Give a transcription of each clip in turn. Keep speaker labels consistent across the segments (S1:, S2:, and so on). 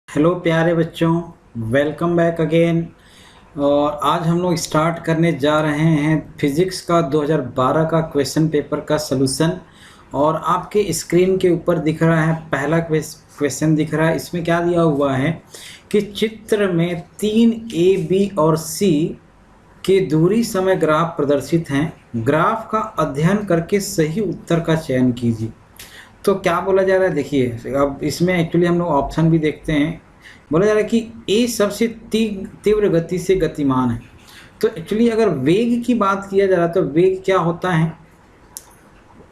S1: Hello प्यारे बच्चों, welcome back again. और आज हम लोग स्टार्ट करने जा रहे हैं फिज़िक्स का 2012 का क्वेश्चन पेपर का सलूशन। और आपके स्क्रीन के ऊपर दिख रहा है पहला क्वेश्चन दिख रहा है। इसमें क्या दिया हुआ है कि चित्र में 3 ए बी और सी के दूरी समय ग्राफ प्रदर्शित हैं। ग्राफ का अध्ययन करके सही उत्तर का चयन कीजिए। तो क्या बोला जा रहा है, देखिए अब इसमें एक्चुअली हम लोग ऑप्शन भी देखते हैं। बोला जा रहा है कि ए सबसे तीव्र गति से गतिमान है। तो एक्चुअली अगर वेग की बात किया जा रहा है तो वेग क्या होता है,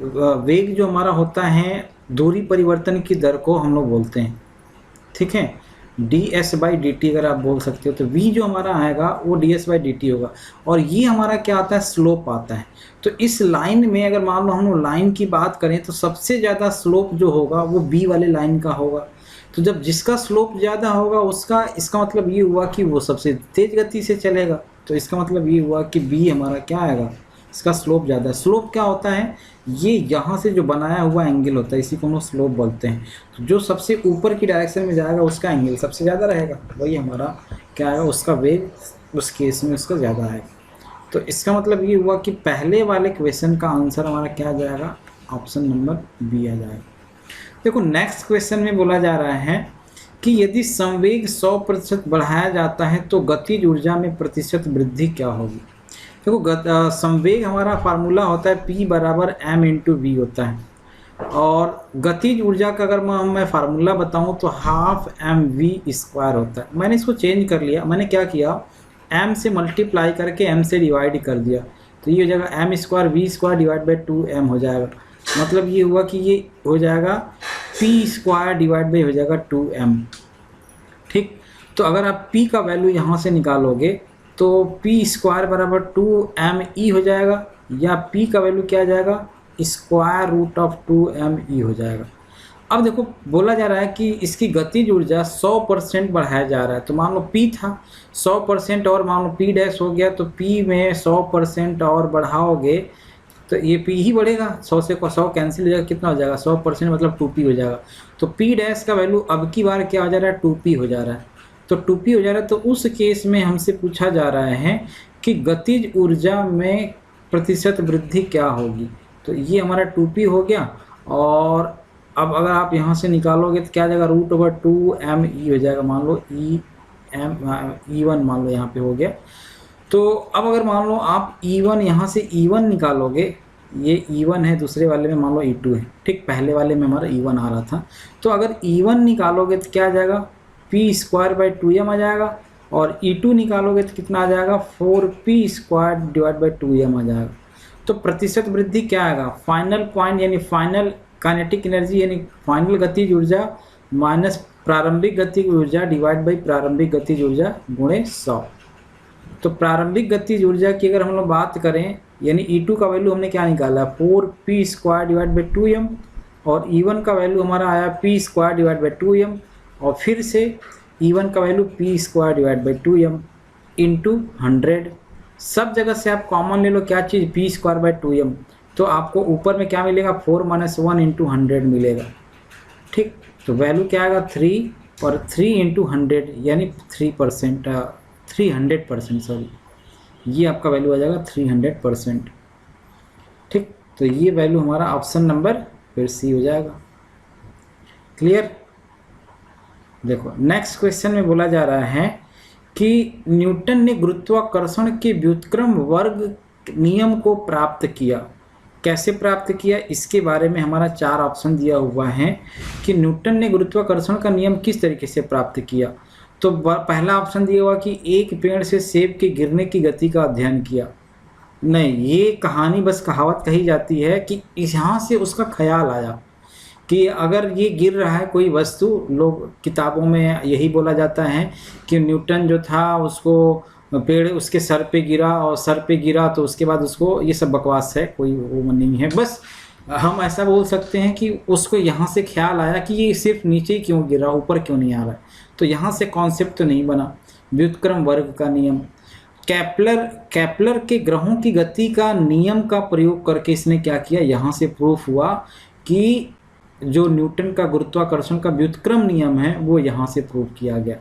S1: वेग जो हमारा होता है दूरी परिवर्तन की दर को हम लोग बोलते हैं, ठीक है। D S by D T अगर आप बोल सकते हो तो वी जो हमारा आएगा वो D S by D T होगा। और ये हमारा क्या आता है, स्लोप आता है। तो इस लाइन में अगर मान लो हम लोग लाइन की बात करें तो सबसे ज़्यादा स्लोप जो होगा वो बी वाले लाइन का होगा। तो जब जिसका स्लोप ज़्यादा होगा उसका, इसका मतलब ये हुआ कि वो सबसे तेज़ गति से चलेगा। तो इसका मतलब ये हुआ कि बी हमारा क्या आएगा, इसका स्लोप ज़्यादा है। स्लोप क्या होता है, ये यहाँ से जो बनाया हुआ एंगल होता है इसी को हम लोग स्लोप बोलते हैं। तो जो सबसे ऊपर की डायरेक्शन में जाएगा उसका एंगल सबसे ज़्यादा रहेगा, वही हमारा क्या आएगा, उसका वेग उस केस में उसका ज़्यादा आएगा। तो इसका मतलब ये हुआ कि पहले वाले क्वेश्चन का आंसर हमारा क्या आ जाएगा, ऑप्शन नंबर बी आ जाएगा। देखो नेक्स्ट क्वेश्चन में बोला जा रहा है कि यदि संवेग 100% बढ़ाया जाता है तो गतिज ऊर्जा में प्रतिशत वृद्धि क्या होगी। देखो संवेग हमारा फार्मूला होता है P बराबर m इंटू वी होता है। और गतिज ऊर्जा का अगर मैं फार्मूला बताऊं तो हाफ एम वी स्क्वायर होता है। मैंने इसको चेंज कर लिया, मैंने क्या किया, m से मल्टीप्लाई करके m से डिवाइड कर दिया। तो ये हो जाएगा M square V square divide by 2m हो जाएगा। मतलब ये हुआ कि ये हो जाएगा पी स्क्वायर डिवाइड बाई हो जाएगा 2m, ठीक। तो अगर आप p का वैल्यू यहाँ से निकालोगे तो पी स्क्वायर बराबर 2me हो जाएगा, या p का वैल्यू क्या आ जाएगा, स्क्वायर रूट ऑफ 2me हो जाएगा। अब देखो बोला जा रहा है कि इसकी गतिज ऊर्जा 100% बढ़ाया जा रहा है। तो मान लो p था 100% और मान लो p डैश हो गया, तो p में 100% और बढ़ाओगे तो ये p ही बढ़ेगा। 100 से 100 कैंसिल हो जाएगा, कितना हो जाएगा 100% मतलब 2p हो जाएगा। तो p डैश का वैल्यू अब की बार क्या हो जा रहा है, 2p हो जा रहा है। तो 2p हो जा रहा है। तो उस केस में हमसे पूछा जा रहा है कि गतिज ऊर्जा में प्रतिशत वृद्धि क्या होगी। तो ये हमारा 2p हो गया। और अब अगर आप यहाँ से निकालोगे तो क्या आ जाएगा, रूट ओवर 2me हो जाएगा। मान लो E1 मान लो यहाँ पे हो गया। तो अब अगर मान लो आप E1 यहाँ से E1 निकालोगे, ये E1 है, दूसरे वाले में मान लो E2 है, ठीक। पहले वाले में हमारा E1 आ रहा था। तो अगर E1 निकालोगे तो क्या आ जाएगा, पी स्क्वायर बाई 2m आ जाएगा। और E2 निकालोगे तो कितना आ जाएगा, 4p square divide by 2m आ जाएगा। तो प्रतिशत वृद्धि क्या आएगा, फाइनल पॉइंट यानी फाइनल काइनेटिक एनर्जी यानी फाइनल गतिज ऊर्जा माइनस प्रारंभिक गतिज ऊर्जा डिवाइड बाई प्रारंभिक गतिज ऊर्जा गुणे 100। तो प्रारंभिक गतिज ऊर्जा की अगर हम लोग बात करें यानी E2 का वैल्यू हमने क्या निकाला, 4p square divide by 2m। और E1 का वैल्यू हमारा आया p square divide by 2m। और फिर से E1 का value p square divide by 2m into 100। सब जगह से आप कॉमन ले लो क्या चीज़, p स्क्वायर बाई 2m। तो आपको ऊपर में क्या मिलेगा, 4 - 1 इंटू 100 मिलेगा, ठीक। तो वैल्यू क्या आएगा 3 और 3 इंटू 100 यानी 3%, 300%, सॉरी, ये आपका वैल्यू आ जाएगा 300%, ठीक। तो ये वैल्यू हमारा ऑप्शन नंबर फिर सी हो जाएगा। क्लियर। देखो नेक्स्ट क्वेश्चन में बोला जा रहा है कि न्यूटन ने गुरुत्वाकर्षण के व्युत्क्रम वर्ग नियम को प्राप्त किया। कैसे प्राप्त किया, इसके बारे में हमारा 4 ऑप्शन दिया हुआ है कि न्यूटन ने गुरुत्वाकर्षण का नियम किस तरीके से प्राप्त किया। तो पहला ऑप्शन दिया हुआ कि एक पेड़ से सेब के गिरने की गति का अध्ययन किया। नहीं, ये कहानी बस कहावत कही जाती है कि यहाँ से उसका ख्याल आया कि अगर ये गिर रहा है कोई वस्तु, लोग किताबों में यही बोला जाता है कि न्यूटन जो था उसको पेड़ उसके सर पे गिरा और सर पे गिरा तो उसके बाद उसको, ये सब बकवास है, कोई वो नहीं है। बस हम ऐसा बोल सकते हैं कि उसको यहाँ से ख्याल आया कि ये सिर्फ नीचे ही क्यों गिरा, ऊपर क्यों नहीं आ रहा है। तो यहाँ से कॉन्सेप्ट तो नहीं बना व्युत्क्रम वर्ग का नियम। केपलर के ग्रहों की गति का नियम का प्रयोग करके इसने क्या किया, यहाँ से प्रूफ हुआ कि जो न्यूटन का गुरुत्वाकर्षण का व्युत्क्रम नियम है वो यहाँ से प्रूव किया गया।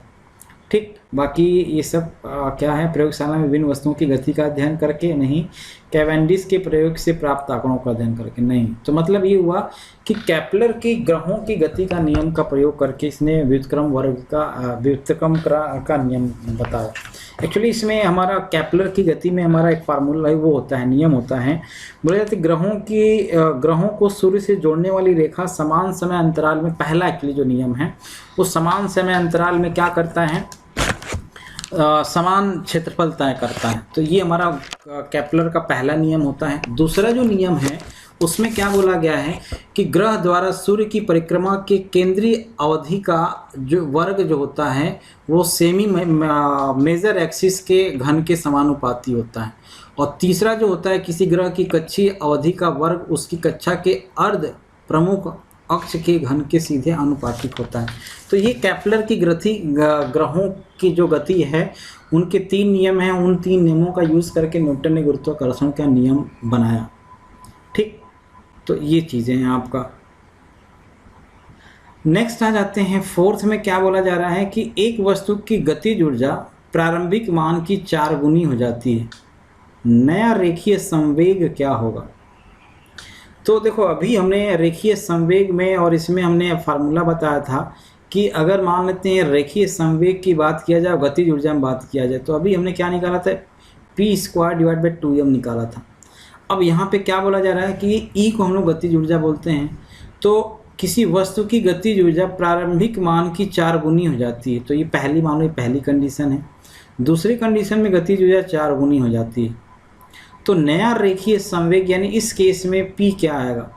S1: ठीक, बाकी ये सब क्या है, प्रयोगशाला में विभिन्न वस्तुओं की गति का अध्ययन करके नहीं, कैवेंडिश के प्रयोग से प्राप्त आंकड़ों का अध्ययन करके नहीं। तो मतलब ये हुआ कि केपलर की ग्रहों की गति का नियम का प्रयोग करके इसने व्युत्क्रम वर्ग का व्युत्क्रम का नियम बताया। एक्चुअली इसमें हमारा केपलर की गति में हमारा एक फार्मूला है, वो होता है, नियम होता है, बोले जाते ग्रहों को सूर्य से जोड़ने वाली रेखा समान समय अंतराल में, पहला एक्चुअली जो नियम है वो समान समय अंतराल में क्या करता है, समान क्षेत्रफल तय करता है। तो ये हमारा केपलर का पहला नियम होता है। दूसरा जो नियम है उसमें क्या बोला गया है कि ग्रह द्वारा सूर्य की परिक्रमा के केंद्रीय अवधि का जो वर्ग जो होता है वो सेमी मेजर एक्सिस के घन के समानुपाती होता है। और तीसरा जो होता है किसी ग्रह की कक्षीय अवधि का वर्ग उसकी कक्षा के अर्ध प्रमुख अक्ष के घन के सीधे अनुपातिक होता है। तो ये केपलर की ग्रहों की जो गति है उनके 3 नियम हैं। उन 3 नियमों का यूज़ करके न्यूटन ने गुरुत्वाकर्षण का नियम बनाया। ठीक, तो ये चीज़ें हैं आपका। नेक्स्ट आ जाते हैं 4th में, क्या बोला जा रहा है कि एक वस्तु की गतिज ऊर्जा प्रारंभिक मान की 4 गुनी हो जाती है, नया रेखीय संवेग क्या होगा। तो देखो अभी हमने रेखीय संवेग में और इसमें हमने फार्मूला बताया था कि अगर मान लेते हैं रेखीय संवेग की बात किया जाए, गतिज ऊर्जा में बात किया जाए, तो अभी हमने क्या निकाला था, p² / 2m निकाला था। अब यहाँ पे क्या बोला जा रहा है कि E को हम लोग गतिज ऊर्जा बोलते हैं। तो किसी वस्तु की गतिज ऊर्जा प्रारंभिक मान की 4 गुनी हो जाती है। तो ये पहली, मान लो पहली कंडीशन है। दूसरी कंडीशन में गतिज ऊर्जा 4 गुनी हो जाती है। तो नया रेखीय संवेग यानी इस केस में P क्या आएगा,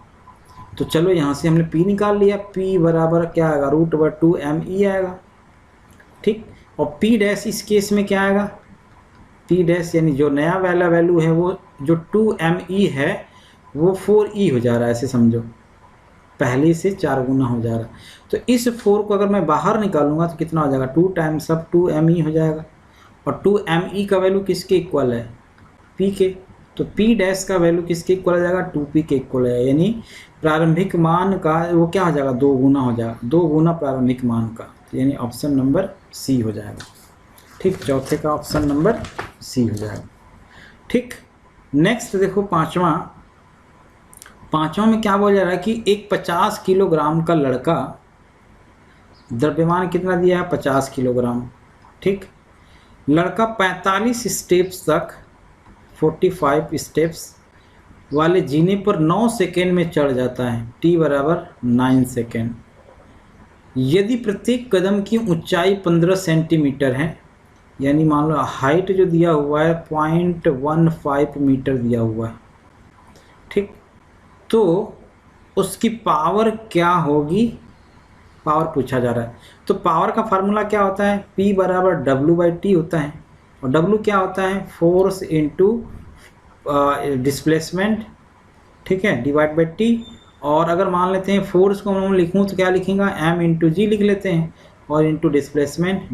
S1: तो चलो यहाँ से हमने P निकाल लिया। P बराबर क्या आएगा, √2me आएगा। ठीक, और P' इस केस में क्या आएगा, P' यानी जो नया वाला वैल्यू है वो जो 2me है वो 4e हो जा रहा है, ऐसे समझो, पहले से 4 गुना हो जा रहा है। तो इस 4 को अगर मैं बाहर निकालूंगा तो कितना हो जाएगा, 2 टाइम्स अब 2me हो जाएगा। और 2me का वैल्यू किसके इक्वल है, P के। तो P' का वैल्यू किसके इक्वल हो जाएगा, 2p के इक्वल है। यानी प्रारंभिक मान का वो क्या हो जाएगा, 2 गुना हो जाएगा, 2 गुना प्रारंभिक मान का। यानी ऑप्शन नंबर C हो जाएगा। ठीक, चौथे का ऑप्शन नंबर C हो जाएगा। ठीक, नेक्स्ट देखो पांचवा में क्या बोला जा रहा है कि एक 50 किलोग्राम का लड़का, द्रव्यमान कितना दिया है, 50 किलोग्राम। ठीक, लड़का 45 स्टेप्स तक 45 स्टेप्स वाले जीने पर 9 सेकेंड में चढ़ जाता है, t बराबर 9 सेकेंड। यदि प्रत्येक कदम की ऊंचाई 15 सेंटीमीटर है, यानी मान लो हाइट जो दिया हुआ है 0.15 मीटर दिया हुआ है। ठीक, तो उसकी पावर क्या होगी, पावर पूछा जा रहा है। तो पावर का फार्मूला क्या होता है, P बराबर W/T होता है। और W क्या होता है, फोर्स इनटू डिस्प्लेसमेंट, ठीक है, /T। और अगर मान लेते हैं फोर्स को हम लिखूँ तो क्या लिखेंगे, M × G लिख लेते हैं, और इनटू डिस्प्लेसमेंट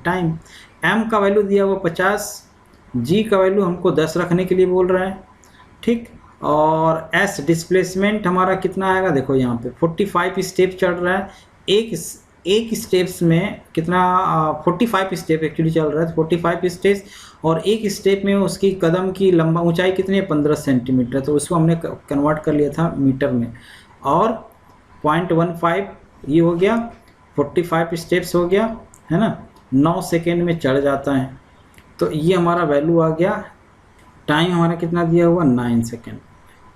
S1: /टाइम। M का वैल्यू दिया हुआ 50, G का वैल्यू हमको 10 रखने के लिए बोल रहा है। ठीक, और S डिस्प्लेसमेंट हमारा कितना आएगा, देखो यहाँ पे 45 स्टेप चढ़ रहा है। एक स्टेप्स में कितना, 45 स्टेप एक्चुअली चल रहा है, 45 स्टेप्स, और एक स्टेप में उसकी कदम की लंबा ऊंचाई कितनी है, 15 सेंटीमीटर। तो उसको हमने कन्वर्ट कर लिया था मीटर में, और 0.15 ये हो गया, 45 स्टेप्स हो गया, है ना, 9 सेकेंड में चढ़ जाता है। तो ये हमारा वैल्यू आ गया। टाइम हमारा कितना दिया हुआ, 9 सेकेंड।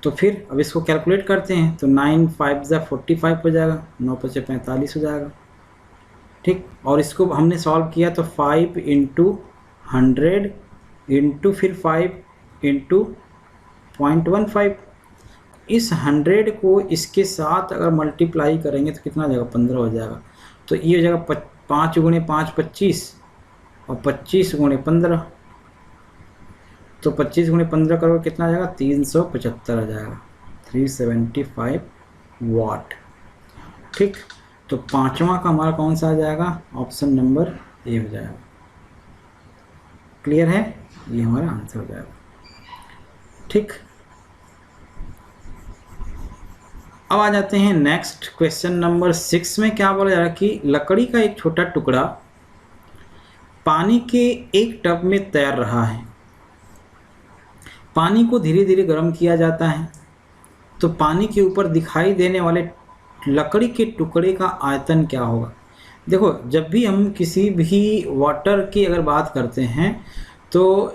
S1: तो फिर अब इसको कैलकुलेट करते हैं, तो 9 × 5 = 45 हो जाएगा, 9 × 5 = 45 हो जाएगा। ठीक, और इसको हमने सॉल्व किया तो 5 × 100 इंटू फिर 5 × 0.15। इस 100 को इसके साथ अगर मल्टीप्लाई करेंगे तो कितना हो जाएगा, 15 हो जाएगा। तो ये हो जाएगा 5 × 5 = 25, और 25 × 15, तो 25 × 15 करोगे कितना आ जाएगा, 375 आ जाएगा, 375 वाट। ठीक, तो पांचवा का हमारा कौन सा आ जाएगा, ऑप्शन नंबर ए हो जाएगा। क्लियर है, ये हमारा आंसर हो जाएगा। ठीक, अब आ जाते हैं नेक्स्ट क्वेश्चन नंबर 6 में। क्या बोला जा रहा है कि लकड़ी का एक छोटा टुकड़ा पानी के एक टब में तैर रहा है। पानी को धीरे धीरे गर्म किया जाता है, तो पानी के ऊपर दिखाई देने वाले लकड़ी के टुकड़े का आयतन क्या होगा। देखो, जब भी हम किसी भी वाटर की अगर बात करते हैं तो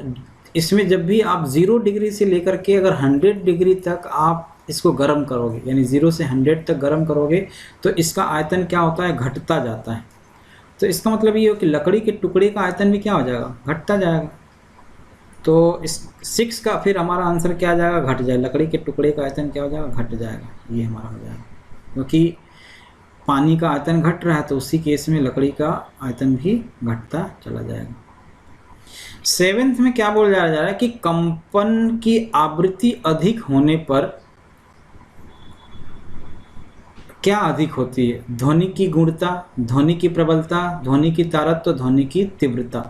S1: इसमें जब भी आप 0 डिग्री से लेकर के अगर 100 डिग्री तक आप इसको गर्म करोगे, यानी 0 से 100 तक गर्म करोगे, तो इसका आयतन क्या होता है, घटता जाता है। तो इसका मतलब ये हो कि लकड़ी के टुकड़े का आयतन भी क्या हो जाएगा, घटता जाएगा। तो इस 6 का फिर हमारा आंसर क्या आ जाएगा, घट जाए। लकड़ी के टुकड़े का आयतन क्या हो जाएगा, घट जाएगा, ये हमारा हो जाएगा। क्योंकि पानी का आयतन घट रहा है तो उसी केस में लकड़ी का आयतन भी घटता चला जाएगा। 7th में क्या बोला जा रहा है कि कंपन की आवृत्ति अधिक होने पर क्या अधिक होती है, ध्वनि की गुणता, ध्वनि की प्रबलता, ध्वनि की तारत्व, ध्वनि की तीव्रता।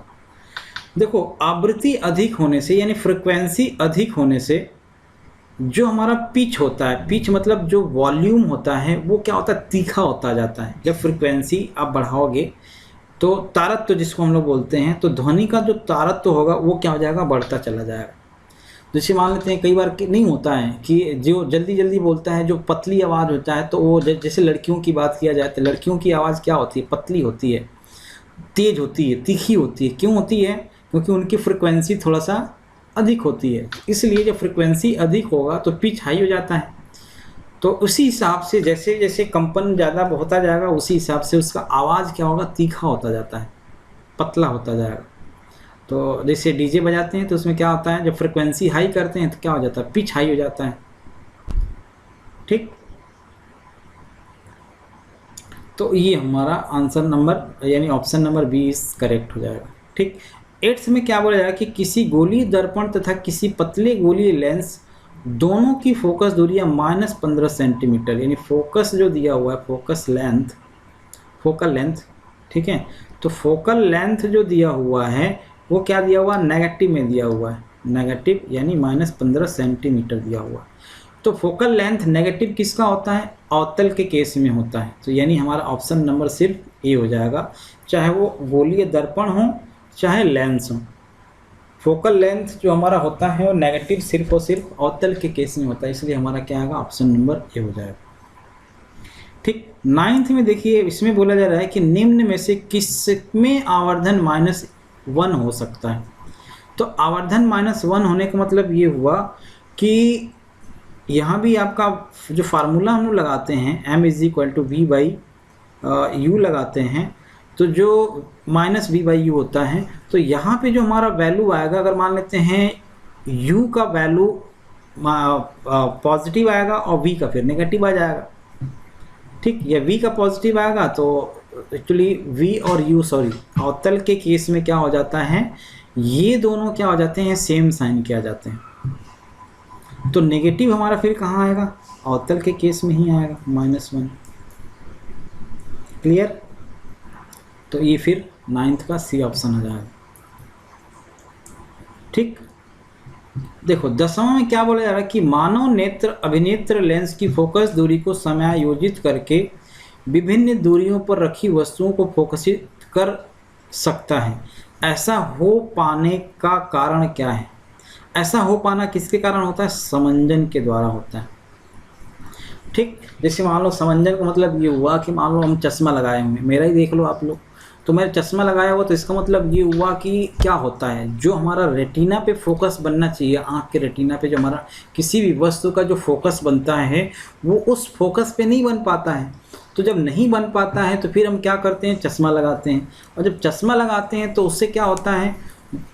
S1: देखो, आवृत्ति अधिक होने से यानी फ्रिक्वेंसी अधिक होने से जो हमारा पिच होता है, पिच मतलब जो वॉल्यूम होता है वो क्या होता है, तीखा होता जाता है। जब फ्रिक्वेंसी आप बढ़ाओगे तो तारत्व जिसको हम लोग बोलते हैं, तो ध्वनि का जो तारत्व होगा वो क्या हो जाएगा, बढ़ता चला जाएगा। जैसे मान लेते हैं कई बार नहीं होता है कि जो जल्दी जल्दी बोलता है, जो पतली आवाज़ होता है, तो वो जैसे लड़कियों की बात किया जाए तो लड़कियों की आवाज़ क्या होती है, पतली होती है, तेज होती है, तीखी होती है। क्यों होती है, क्योंकि उनकी फ्रिक्वेंसी थोड़ा सा अधिक होती है। इसलिए जब फ्रिक्वेंसी अधिक होगा तो पिच हाई हो जाता है। तो उसी हिसाब से जैसे जैसे कंपन ज़्यादा होता जाएगा उसी हिसाब से उसका आवाज़ क्या होगा, तीखा होता जाता है, पतला होता जाएगा। तो जैसे डीजे बजाते हैं तो उसमें क्या होता है, जब फ्रिक्वेंसी हाई करते हैं तो क्या हो जाता है, पिच हाई हो जाता है। ठीक, तो ये हमारा आंसर नंबर यानी option number B is correct हो जाएगा। ठीक, 8th में क्या बोला जाएगा कि किसी गोलीय दर्पण तथा किसी पतले गोलीय लेंस दोनों की फोकस दूरियां -15 सेंटीमीटर, यानी फोकस जो दिया हुआ है, फोकस लेंथ, फोकल लेंथ, ठीक है। तो फोकल लेंथ जो दिया हुआ है वो क्या दिया हुआ, नेगेटिव में दिया हुआ है, नेगेटिव यानी -15 सेंटीमीटर दिया हुआ है। तो फोकल लेंथ नेगेटिव किसका होता है, अवतल के केस में होता है। तो यानी हमारा ऑप्शन नंबर सिर्फ ए हो जाएगा, चाहे वो गोलीय दर्पण हो चाहे लेंस हो। फोकल लेंथ जो हमारा होता है वो नेगेटिव सिर्फ और सिर्फ अवतल के केस में होता है, इसलिए हमारा क्या आएगा, ऑप्शन नंबर ए हो जाएगा। ठीक, 9th में देखिए, इसमें बोला जा रहा है कि निम्न में से किसमें आवर्धन -1 हो सकता है। तो आवर्धन -1 होने का मतलब ये हुआ कि यहाँ भी आपका जो फार्मूला हम लोग लगाते हैं m = v/u लगाते हैं, तो जो -v/u होता है, तो यहाँ पे जो हमारा वैल्यू आएगा, अगर मान लेते हैं u का वैल्यू पॉजिटिव आएगा और v का फिर नेगेटिव आ जाएगा। ठीक, या v का पॉजिटिव आएगा तो एक्चुअली v और u, सॉरी, अवतल के केस में क्या हो जाता है, ये दोनों क्या हो जाते हैं, सेम साइन के आ जाते हैं। तो नेगेटिव हमारा फिर कहाँ आएगा, अवतल के केस में ही आएगा, -1। क्लियर, तो ये फिर 9th का सी ऑप्शन आ जाएगा। ठीक, देखो 10वां में क्या बोला जा रहा है कि मानव नेत्र अभिनेत्र लेंस की फोकस दूरी को समायोजित करके विभिन्न दूरियों पर रखी वस्तुओं को फोकसित कर सकता है। ऐसा हो पाने का कारण क्या है। ऐसा हो पाना किसके कारण होता है, समंजन के द्वारा होता है। ठीक, जैसे मान लो समंजन का मतलब ये हुआ कि मान लो हम चश्मा लगाए हुए, मेरा ही देख लो आप लोग, तो मैंने चश्मा लगाया हुआ, तो इसका मतलब ये हुआ कि क्या होता है, जो हमारा रेटिना पे फोकस बनना चाहिए, आँख के रेटिना पे जो हमारा किसी भी वस्तु का जो फोकस बनता है वो उस फोकस पे नहीं बन पाता है। तो जब नहीं बन पाता है तो फिर हम क्या करते हैं, चश्मा लगाते हैं। और जब चश्मा लगाते हैं तो उससे क्या होता है,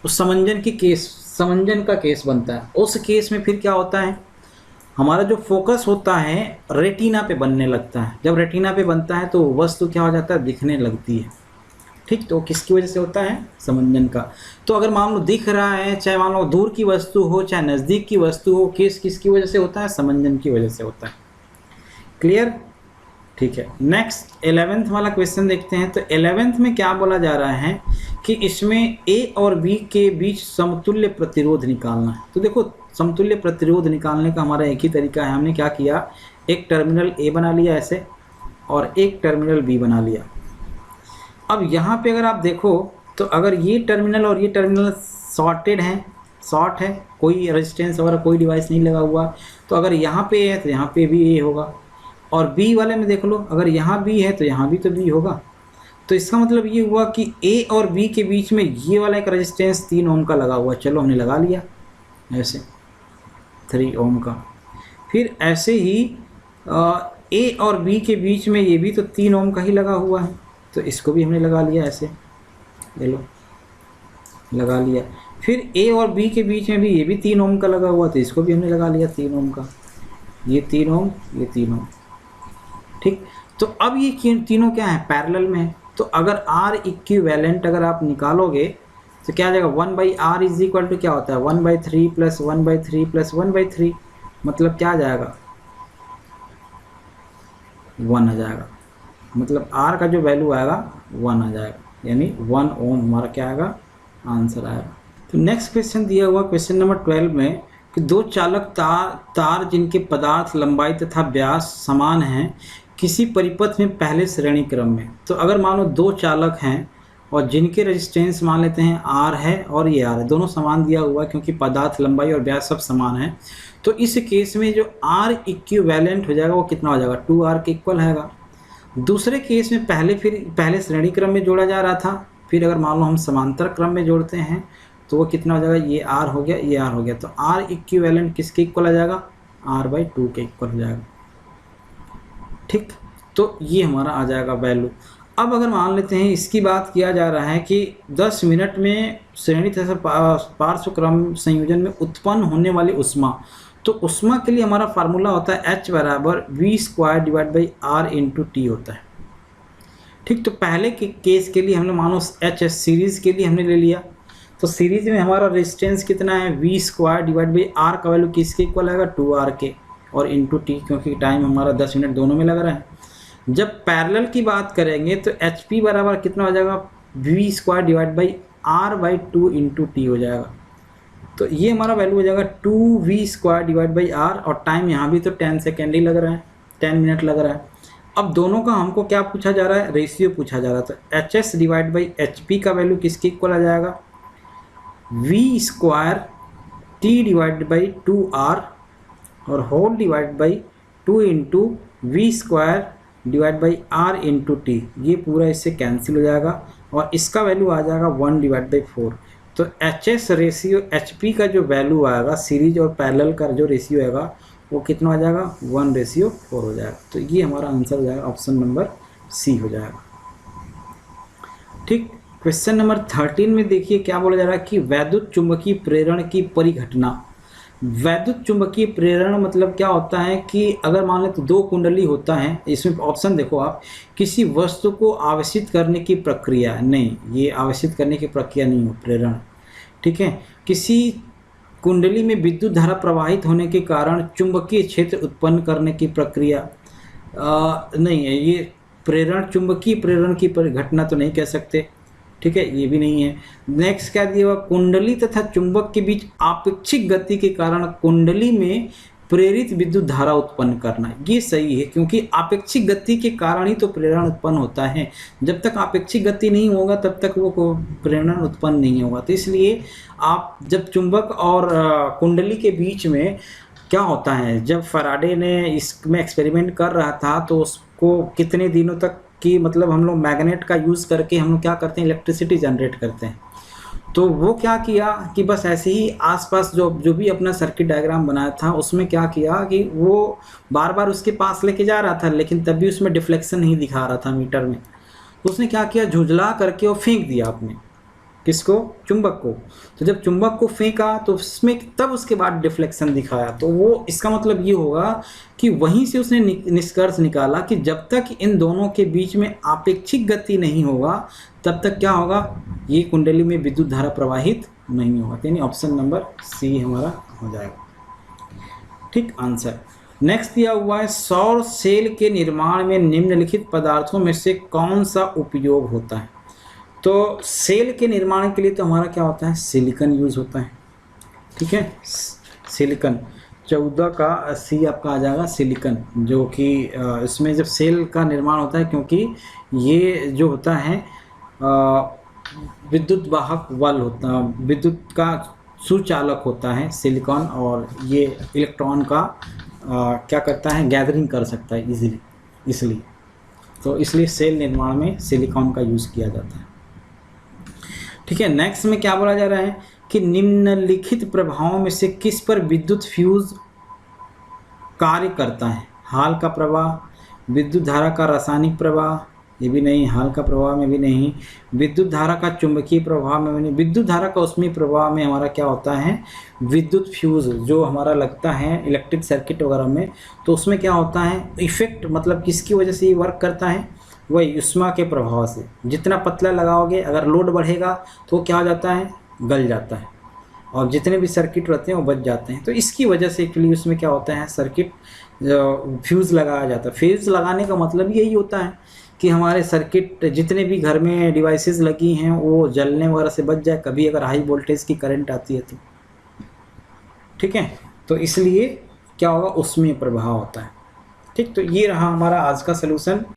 S1: समंजन का केस बनता है। उस केस में फिर क्या होता है, हमारा जो फोकस होता है रेटिना पे बनने लगता है। जब रेटिना पे बनता है तो वस्तु क्या हो जाता है, दिखने लगती है। ठीक, तो किसकी वजह से होता है, समंजन का। तो अगर मान लो दिख रहा है, चाहे मान लो दूर की वस्तु हो चाहे नज़दीक की वस्तु हो, केस किसकी वजह से होता है, समंजन की वजह से होता है। क्लियर, ठीक है, नेक्स्ट 11th वाला क्वेश्चन देखते हैं। तो 11th में क्या बोला जा रहा है कि इसमें ए और बी के बीच समतुल्य प्रतिरोध निकालना है। तो देखो, समतुल्य प्रतिरोध निकालने का हमारा एक ही तरीका है। हमने क्या किया, एक टर्मिनल ए बना लिया ऐसे और एक टर्मिनल बी बना लिया। अब यहाँ पे अगर आप देखो तो अगर ये टर्मिनल और ये टर्मिनल शॉर्टेड हैं, शॉर्ट है, कोई रेजिस्टेंस वगैरह कोई डिवाइस नहीं लगा हुआ, तो अगर यहाँ पे है तो यहाँ पे भी ए होगा। और बी वाले में देख लो, अगर यहाँ बी है तो यहाँ भी तो बी होगा। तो इसका मतलब ये हुआ कि ए और बी के बीच में ये वाला एक रेजिस्टेंस 3 ओम का लगा हुआ। चलो हमने लगा लिया ऐसे 3 ओम का। फिर ऐसे ही ए और बी के बीच में ये भी तो 3 ओम का ही लगा हुआ है, तो इसको भी हमने लगा लिया ऐसे, ले लो लगा लिया। फिर ए और बी के बीच में भी ये भी 3 ओम का लगा हुआ, तो इसको भी हमने लगा लिया 3 ओम का। ये 3 ओम, ये 3 ओम, ठीक। तो अब ये तीनों क्या है, पैरेलल में है। तो अगर आर इक्विवेलेंट अगर आप निकालोगे तो क्या आ जाएगा, 1/r इज इक्वल टू क्या होता है, 1/3 प्लस 1/3 प्लस 1/3, मतलब क्या आ जाएगा, 1 आ जाएगा। मतलब आर का जो वैल्यू आएगा 1 आ जाएगा, यानी 1 ओम हमारा क्या आएगा, आंसर आएगा। तो नेक्स्ट क्वेश्चन दिया हुआ क्वेश्चन नंबर 12 में कि दो चालक तार जिनके पदार्थ लंबाई तथा व्यास समान हैं किसी परिपथ में पहले श्रेणी क्रम में। तो अगर मान लो 2 चालक हैं और जिनके रेजिस्टेंस मान लेते हैं आर है और ये आर है, दोनों समान दिया हुआ है क्योंकि पदार्थ लंबाई और व्यास सब समान है। तो इस केस में जो आर इक्विवेलेंट हो जाएगा वो कितना हो जाएगा, 2r के इक्वल आएगा। दूसरे केस में पहले श्रेणी क्रम में जोड़ा जा रहा था, फिर अगर मान लो हम समांतर क्रम में जोड़ते हैं तो वो कितना हो जाएगा, ये r हो गया, ये r हो गया। तो r इक्विवेलेंट किसके इक्वल आ जाएगा, r/2 के इक्वल हो जाएगा, ठीक। तो ये हमारा आ जाएगा वैल्यू। अब अगर मान लेते हैं इसकी बात किया जा रहा है कि 10 मिनट में श्रेणी तथा पार्श्व क्रम संयोजन में उत्पन्न होने वाली ऊष्मा, तो ऊष्मा के लिए हमारा फार्मूला होता है H बराबर v² / r × T होता है, ठीक। तो पहले के केस के लिए हमने मानो H सीरीज़ के लिए हमने ले लिया, तो सीरीज में हमारा रेजिस्टेंस कितना है, v² / r का वैल्यू किसके इक्वल आएगा, 2r के, और इंटू टी, क्योंकि टाइम हमारा 10 मिनट दोनों में लग रहा है। जब पैरेलल की बात करेंगे तो HP बराबर कितना हो जाएगा, v² / r/2 इंटू टी हो जाएगा। तो ये हमारा वैल्यू हो जाएगा 2v² / r, और टाइम यहाँ भी तो 10 सेकेंड ही लग रहा है, 10 मिनट लग रहा है। अब दोनों का हमको क्या पूछा जा रहा है, रेशियो पूछा जा रहा था। HS/HP का वैल्यू किसके इक्वल आ जाएगा, v² T/2r और whole divide by 2 into v² r into T. ये पूरा इससे कैंसिल हो जाएगा और इसका वैल्यू आ जाएगा 1/4। तो HS रेशियो HP का जो वैल्यू आएगा, सीरीज और पैरेलल का जो रेशियो आएगा वो कितना आ जाएगा, 1/4 हो जाएगा। तो ये हमारा आंसर हो जाएगा, ऑप्शन नंबर सी हो जाएगा, ठीक। क्वेश्चन नंबर 13 में देखिए क्या बोला जा रहा है कि वैद्युत चुंबकीय प्रेरण की परिघटना। वैद्युत चुंबकीय प्रेरण मतलब क्या होता है कि अगर मान लें तो 2 कुंडली होता है, इसमें ऑप्शन देखो आप, किसी वस्तु को आवेशित करने की प्रक्रिया, नहीं ये आवेशित करने की प्रक्रिया नहीं हो, प्रेरण, ठीक है। किसी कुंडली में विद्युत धारा प्रवाहित होने के कारण चुंबकीय क्षेत्र उत्पन्न करने की प्रक्रिया नहीं है, ये प्रेरण, चुंबकीय प्रेरण की परिघटना तो नहीं कह सकते, ठीक है, ये भी नहीं है। नेक्स्ट क्या दिया हुआ, कुंडली तथा चुंबक के बीच आपेक्षिक गति के कारण कुंडली में प्रेरित विद्युत धारा उत्पन्न करना, ये सही है, क्योंकि आपेक्षिक गति के कारण ही तो प्रेरण उत्पन्न होता है। जब तक आपेक्षिक गति नहीं होगा तब तक वो प्रेरण उत्पन्न नहीं होगा। तो इसलिए आप जब चुंबक और कुंडली के बीच में क्या होता है, जब फैराडे ने इसमें एक्सपेरिमेंट कर रहा था तो उसको कितने दिनों तक कि मतलब हम लोग मैग्नेट का यूज़ करके हम लोग क्या करते हैं, इलेक्ट्रिसिटी जनरेट करते हैं। तो वो क्या किया कि बस ऐसे ही आसपास जो भी अपना सर्किट डायग्राम बनाया था उसमें क्या किया कि वो बार बार उसके पास लेके जा रहा था, लेकिन तब भी उसमें डिफ्लेक्शन नहीं दिखा रहा था मीटर में। तो उसने क्या किया, झुंझला करके वो फेंक दिया आपने, किसको, चुंबक को। तो जब चुंबक को फेंका तो उसमें तब उसके बाद डिफ्लेक्शन दिखाया। तो वो इसका मतलब ये होगा कि वहीं से उसने निष्कर्ष निकाला कि जब तक इन दोनों के बीच में आपेक्षिक गति नहीं होगा तब तक क्या होगा, ये कुंडली में विद्युत धारा प्रवाहित नहीं होगा। यानी ऑप्शन नंबर सी हमारा हो जाएगा, ठीक आंसर। नेक्स्ट दिया हुआ है सौर सेल के निर्माण में निम्नलिखित पदार्थों में से कौन सा उपयोग होता है। तो सेल के निर्माण के लिए तो हमारा क्या होता है, सिलिकॉन यूज होता है, ठीक है। सिलिकॉन 14 का 80 आपका आ जाएगा सिलिकॉन, जो कि इसमें जब सेल का निर्माण होता है, क्योंकि ये जो होता है विद्युत वाहक बल होता है, विद्युत का सुचालक होता है सिलिकॉन, और ये इलेक्ट्रॉन का क्या करता है, गैदरिंग कर सकता है इजीली, इसलिए तो इसलिए सेल निर्माण में सिलिकॉन का यूज़ किया जाता है, ठीक है। नेक्स्ट में क्या बोला जा रहा है कि निम्नलिखित प्रभावों में से किस पर विद्युत फ्यूज कार्य करता है। हाल का प्रवाह, विद्युत धारा का रासायनिक प्रवाह, ये भी नहीं, हाल का प्रवाह में भी नहीं, विद्युत धारा का चुंबकीय प्रवाह में भी नहीं, विद्युत धारा का ऊष्मीय प्रवाह में हमारा क्या होता है, विद्युत फ्यूज जो हमारा लगता है इलेक्ट्रिक सर्किट वगैरह में, तो उसमें क्या होता है इफेक्ट, मतलब किसकी वजह से ये वर्क करता है, वही उष्मा के प्रभाव से। जितना पतला लगाओगे, अगर लोड बढ़ेगा तो क्या हो जाता है, गल जाता है, और जितने भी सर्किट रहते हैं वो बच जाते हैं। तो इसकी वजह से एक्चुअली उसमें क्या होता है, सर्किट फ्यूज़ लगाया जाता है। फ्यूज़ लगाने का मतलब यही होता है कि हमारे सर्किट जितने भी घर में डिवाइसेस लगी हैं वो जलने वगैरह से बच जाए, कभी अगर हाई वोल्टेज की करंट आती है तो, ठीक है। तो इसलिए क्या होगा, उसमें प्रभाव होता है, ठीक। तो ये रहा हमारा आज का सलूशन।